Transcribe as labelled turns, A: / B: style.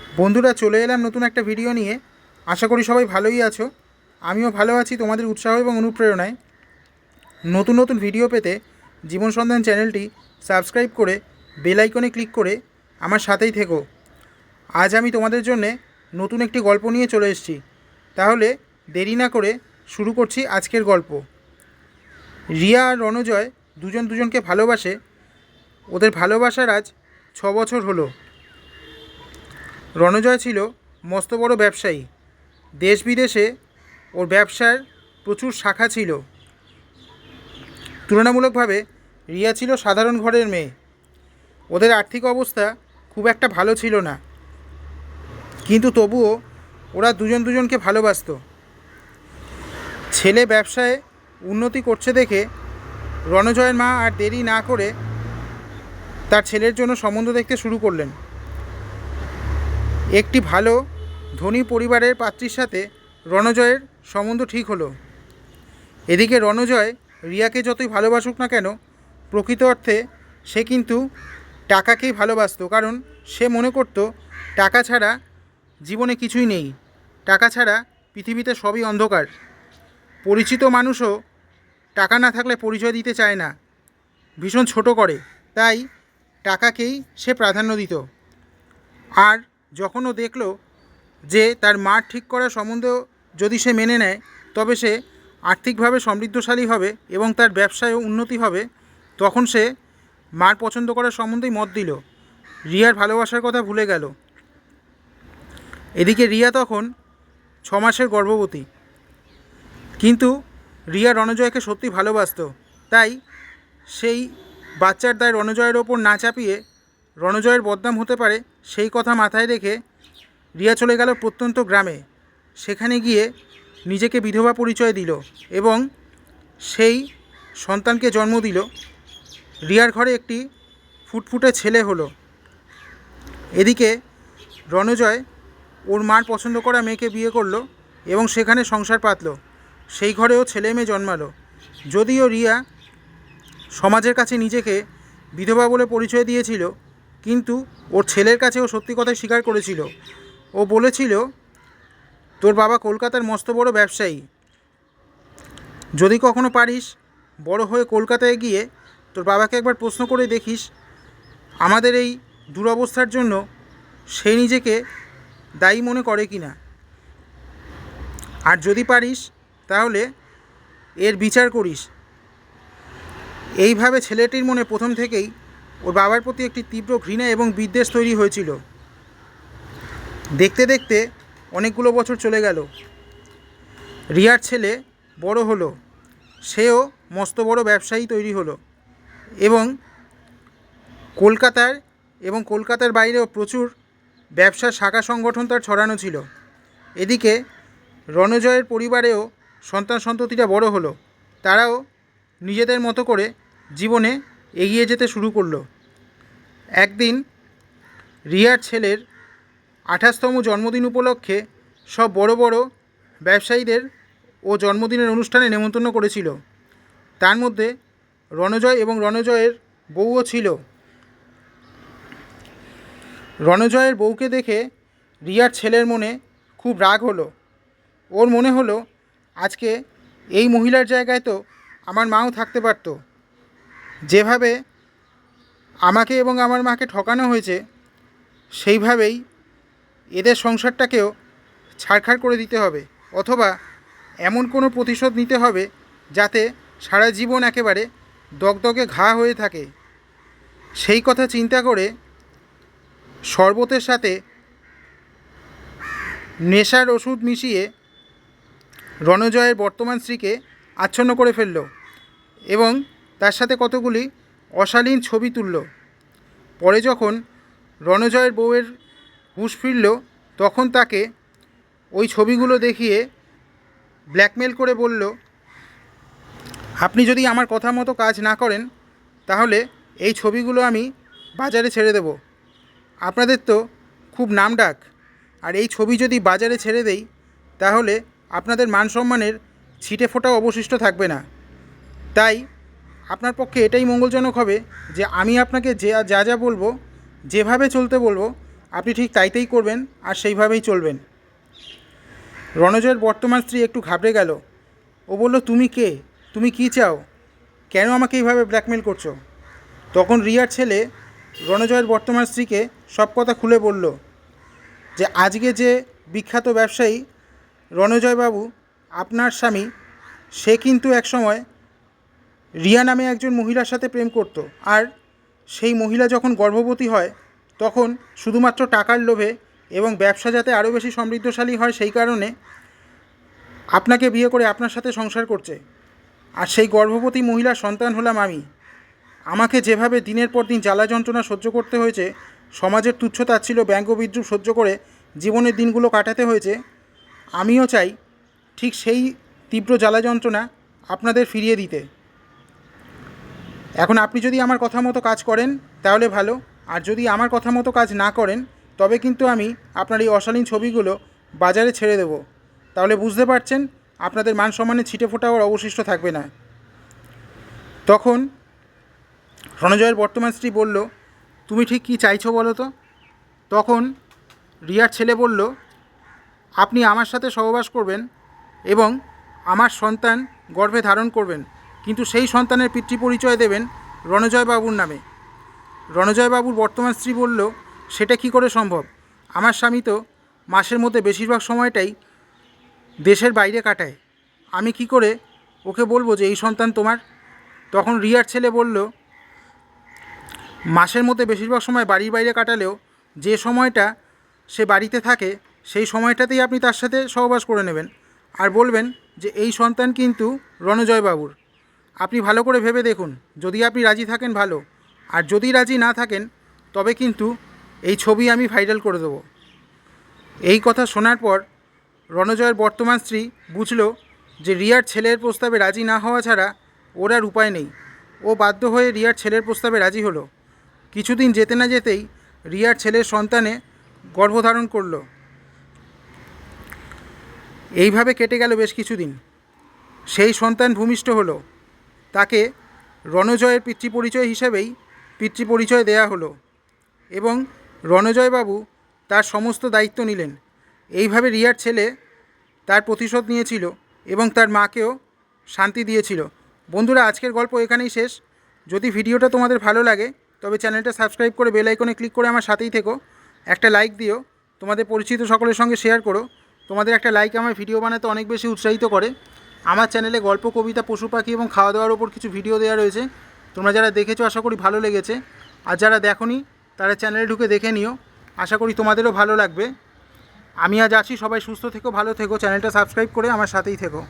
A: বন্ধুরা, চলে এলাম নতুন একটা ভিডিও নিয়ে। আশা করি সবাই ভালোই আছো। আমিও ভালো আছি তোমাদের উৎসাহ এবং অনুপ্রেরণায়। নতুন নতুন ভিডিও পেতে জীবন সন্ধান চ্যানেলটি সাবস্ক্রাইব করে বেল আইকনে ক্লিক করে আমার সাথেই থেকো। আজ আমি তোমাদের জন্যে নতুন একটি গল্প নিয়ে চলে এসেছি। তাহলে দেরি না করে শুরু করছি আজকের গল্প। রিয়া আর রণজয় দুজন দুজনকে ভালোবাসে। ওদের ভালোবাসার আজ 6 বছর হলো। রণজয় ছিল মস্ত বড় ব্যবসায়ী। দেশ বিদেশে ওর ব্যবসার প্রচুর শাখা ছিল। তুলনামূলকভাবে রিয়া ছিল সাধারণ ঘরের মেয়ে। ওদের আর্থিক অবস্থা খুব একটা ভালো ছিল না, কিন্তু তবুও ওরা দুজন দুজনকে ভালোবাসতো। ছেলে ব্যবসায় উন্নতি করছে দেখে রণজয়ের মা আর দেরি না করে তার ছেলের জন্য সম্বন্ধ দেখতে শুরু করলেন। একটি ভালো ধনী পরিবারের পাত্রীর সাথে রণজয়ের সম্বন্ধ ঠিক হলো। এদিকে রণজয় রিয়াকে যতই ভালোবাসুক না কেন, প্রকৃত অর্থে সে কিন্তু টাকাকেই ভালোবাসতো। কারণ সে মনে করতো টাকা ছাড়া জীবনে কিছুই নেই, টাকা ছাড়া পৃথিবীতে সবই অন্ধকার। পরিচিত মানুষও টাকা না থাকলে পরিচয় দিতে চায় না, ভীষণ ছোট করে। তাই টাকাকেই সে প্রাধান্য দিত। আর যখন ও দেখল যে তার মার ঠিক করা সম্বন্ধ যদি সে মেনে নেয়, তবে সে আর্থিকভাবে সমৃদ্ধশালী হবে এবং তার ব্যবসায়ও উন্নতি হবে, তখন সে মার পছন্দ করার সম্বন্ধেই মত দিল। রিয়ার ভালোবাসার কথা ভুলে গেল। এদিকে রিয়া তখন 6 মাসের গর্ভবতী। কিন্তু রিয়া রণজয়কে সত্যি ভালোবাসতো। তাই সেই বাচ্চার দায় রণজয়ের ওপর না চাপিয়ে রণজয়ের বদনাম হতে পারে সেই কথা মাথায় রেখে রিয়া চলে গেল প্রত্যন্ত গ্রামে। সেখানে গিয়ে নিজেকে বিধবা পরিচয় দিল এবং সেই সন্তানকে জন্ম দিল। রিয়ার ঘরে একটি ফুটফুটে ছেলে হলো। এদিকে রণজয় ওর মার পছন্দ করা মেয়েকে বিয়ে করলো এবং সেখানে সংসার পাতলো। সেই ঘরেও ছেলে মেয়ে জন্মালো। যদিও রিয়া সমাজের কাছে নিজেকে বিধবা বলে পরিচয় দিয়েছিল, কিন্তু ওর ছেলের কাছেও সত্যি কথাই স্বীকার করেছিল। ও বলেছিল, তোর বাবা কলকাতার মস্ত বড় ব্যবসায়ী। যদি কখনো পারিস বড় হয়ে কলকাতায় গিয়ে তোর বাবাকে একবার প্রশ্ন করে দেখিস আমাদের এই দুরবস্থার জন্য সে নিজেকে দায়ী মনে করে কি না। আর যদি পারিস তাহলে এর বিচার করিস। এইভাবে ছেলেটির মনে প্রথম থেকেই ওর বাবার প্রতি একটি তীব্র ঘৃণা এবং বিদ্বেষ তৈরি হয়েছিল। দেখতে দেখতে অনেকগুলো বছর চলে গেল। রিয়ার ছেলে বড় হলো, সেও মস্ত বড় ব্যবসায়ী তৈরি হলো এবং কলকাতার বাইরেও প্রচুর ব্যবসার শাখা সংগঠন তার ছড়ানো ছিল। এদিকে রণজয়ের পরিবারেও সন্তান সন্ততিরা বড় হলো। তারাও নিজেদের মতো করে জীবনে এগিয়ে যেতে শুরু করলো। একদিন রিয়ার ছেলের 28তম জন্মদিন উপলক্ষে সব বড় বড় ব্যবসায়ীদের ও জন্মদিনের অনুষ্ঠানে নেমন্তন্ন করেছিল। তার মধ্যে রণজয় এবং রণজয়ের বউও ছিল। রণজয়ের বউকে দেখে রিয়ার ছেলের মনে খুব রাগ হলো। ওর মনে হলো, আজকে এই মহিলার জায়গায় তো আমার মাও থাকতে পারত। যেভাবে আমাকে এবং আমার মাকে ঠকানো হয়েছে, সেইভাবেই এদের সংসারটাকেও ছাড়খাড় করে দিতে হবে, অথবা এমন কোনো প্রতিশোধ নিতে হবে যাতে সারা জীবন একেবারে দগদগে ঘা হয়ে থাকে। সেই কথা চিন্তা করে শরবতের সাথে নেশার ওষুধ মিশিয়ে রণজয়ের বর্তমান স্ত্রীকে আচ্ছন্ন করে ফেলল এবং তার সাথে কতগুলি অশালীন ছবি তুলল। পরে যখন রণজয়ের বউয়ের হুঁশ ফিরল, তখন তাকে ওই ছবিগুলো দেখিয়ে ব্ল্যাকমেল করে বলল, আপনি যদি আমার কথা মতো কাজ না করেন তাহলে এই ছবিগুলো আমি বাজারে ছেড়ে দেব। আপনাদের তো খুব নামডাক, আর এই ছবি যদি বাজারে ছেড়ে দেই তাহলে আপনাদের মান সম্মানের ছিটে ফোঁটাও অবশিষ্ট থাকবে না। তাই আপনার পক্ষে এটাই মঙ্গলজনক হবে যে আমি আপনাকে যা যা বলবো, যেভাবে চলতে বলবো, আপনি ঠিক তাইতেই করবেন আর সেইভাবেই চলবেন। রণজয়ের বর্তমান স্ত্রী একটু ঘাবড়ে গেল। ও বলল, তুমি কে? তুমি কি চাও? কেন আমাকে এইভাবে ব্ল্যাকমেল করছো? তখন রিয়ার ছেলে রণজয়ের বর্তমান স্ত্রীকে সব কথা খুলে বলল যে আজকে যে বিখ্যাত ব্যবসায়ী রণজয়বাবু, আপনার স্বামী, সে কিন্তু একসময় রিয়া নামে একজন মহিলার সাথে প্রেম করত। আর সেই মহিলা যখন গর্ভবতী হয় তখন শুধুমাত্র টাকার লোভে এবং ব্যবসা যাতে আরও বেশি সমৃদ্ধশালী হয় সেই কারণে আপনাকে বিয়ে করে আপনার সাথে সংসার করছে। আর সেই গর্ভবতী মহিলার সন্তান হলাম আমি। আমাকে যেভাবে দিনের পর দিন জ্বালা যন্ত্রণা সহ্য করতে হয়েছে, সমাজের তুচ্ছ-তাচ্ছিল্য, ব্যঙ্গ বিদ্রূপ সহ্য করে জীবনের দিনগুলো কাটাতে হয়েছে, আমিও চাই ঠিক সেই তীব্র জ্বালা যন্ত্রণা আপনাদের ফিরিয়ে দিতে। এখন আপনি যদি আমার কথা মতো কাজ করেন তাহলে ভালো, আর যদি আমার কথা মতো কাজ না করেন তবে কিন্তু আমি আপনার এই অশালীন ছবিগুলো বাজারে ছেড়ে দেব। তাহলে বুঝতে পারছেন আপনাদের মান সম্মানে ছিটে ফোটা আর অবশিষ্ট থাকবে না। তখন রণজয়ের বর্তমান স্ত্রী বলল, তুমি ঠিক কী চাইছো বলো তো? তখন রিয়ার ছেলে বলল, আপনি আমার সাথে সহবাস করবেন এবং আমার সন্তান গর্ভে ধারণ করবেন, কিন্তু সেই সন্তানের পিতৃ পরিচয় দেবেন রণজয়বাবুর নামে। রণজয়বাবুর বর্তমান স্ত্রী বলল, সেটা কি করে সম্ভব? আমার স্বামী তো মাসের মধ্যে বেশিরভাগ সময়টাই দেশের বাইরে কাটায়। আমি কি করে ওকে বলবো যে এই সন্তান তোমার? তখন রিয়ার ছেলে বলল, মাসের মধ্যে বেশিরভাগ সময় বাড়ির বাইরে কাটালেও যে সময়টা সে বাড়িতে থাকে সেই সময়টাতেই আপনি তার সাথে সহবাস করে নেবেন আর বলবেন যে এই সন্তান কিন্তু রণজয়বাবুর। আপনি ভালো করে ভেবে দেখুন, যদি আপনি রাজি থাকেন ভালো, আর যদি রাজি না থাকেন তবে কিন্তু এই ছবি আমি ভাইরাল করে দেবো। এই কথা শোনার পর রণজয়ের বর্তমান স্ত্রী বুঝল যে রিয়ার ছেলের প্রস্তাবে রাজি না হওয়া ছাড়া ওর আর উপায় নেই। ও বাধ্য হয়ে রিয়ার ছেলের প্রস্তাবে রাজি হলো। কিছুদিন যেতে না যেতেই রিয়ার ছেলের সন্তানে গর্ভধারণ করল। এইভাবে কেটে গেল বেশ কিছুদিন। সেই সন্তান ভূমিষ্ঠ হলো। তাকে রণজয়ের পিতৃপরিচয় হিসেবেই পিতৃপরিচয় দেয়া হলো এবং রণজয়বাবু তার সমস্ত দায়িত্ব নিলেন। এইভাবে রিয়ার ছেলে তার প্রতিশোধ নিয়েছিল এবং তার মাকেও শান্তি দিয়েছিল। বন্ধুরা, আজকের গল্প এখানেই শেষ। যদি ভিডিওটা তোমাদের ভালো লাগে তবে চ্যানেলটা সাবস্ক্রাইব করে বেল আইকনে ক্লিক করে আমার সাথেই থেকো। একটা লাইক দিও, তোমাদের পরিচিত সকলের সঙ্গে শেয়ার করো। তোমাদের একটা লাইক আমার ভিডিও বানাতে অনেক বেশি উৎসাহিত করে। আমার চ্যানেলে গল্প, কবিতা, পশু পাখি এবং খাওয়া দাওয়ার ওপর কিছু ভিডিও দেওয়া রয়েছে। তোমরা যারা দেখেছো আশা করি ভালো লেগেছে, আর যারা দেখোনি তারা চ্যানেলে ঢুকে দেখে নিও। আশা করি তোমাদেরও ভালো লাগবে। আমি আজ আছি, সবাই সুস্থ থেকো, ভালো থেকো, চ্যানেলটা সাবস্ক্রাইব করে আমার সাথেই থেকো।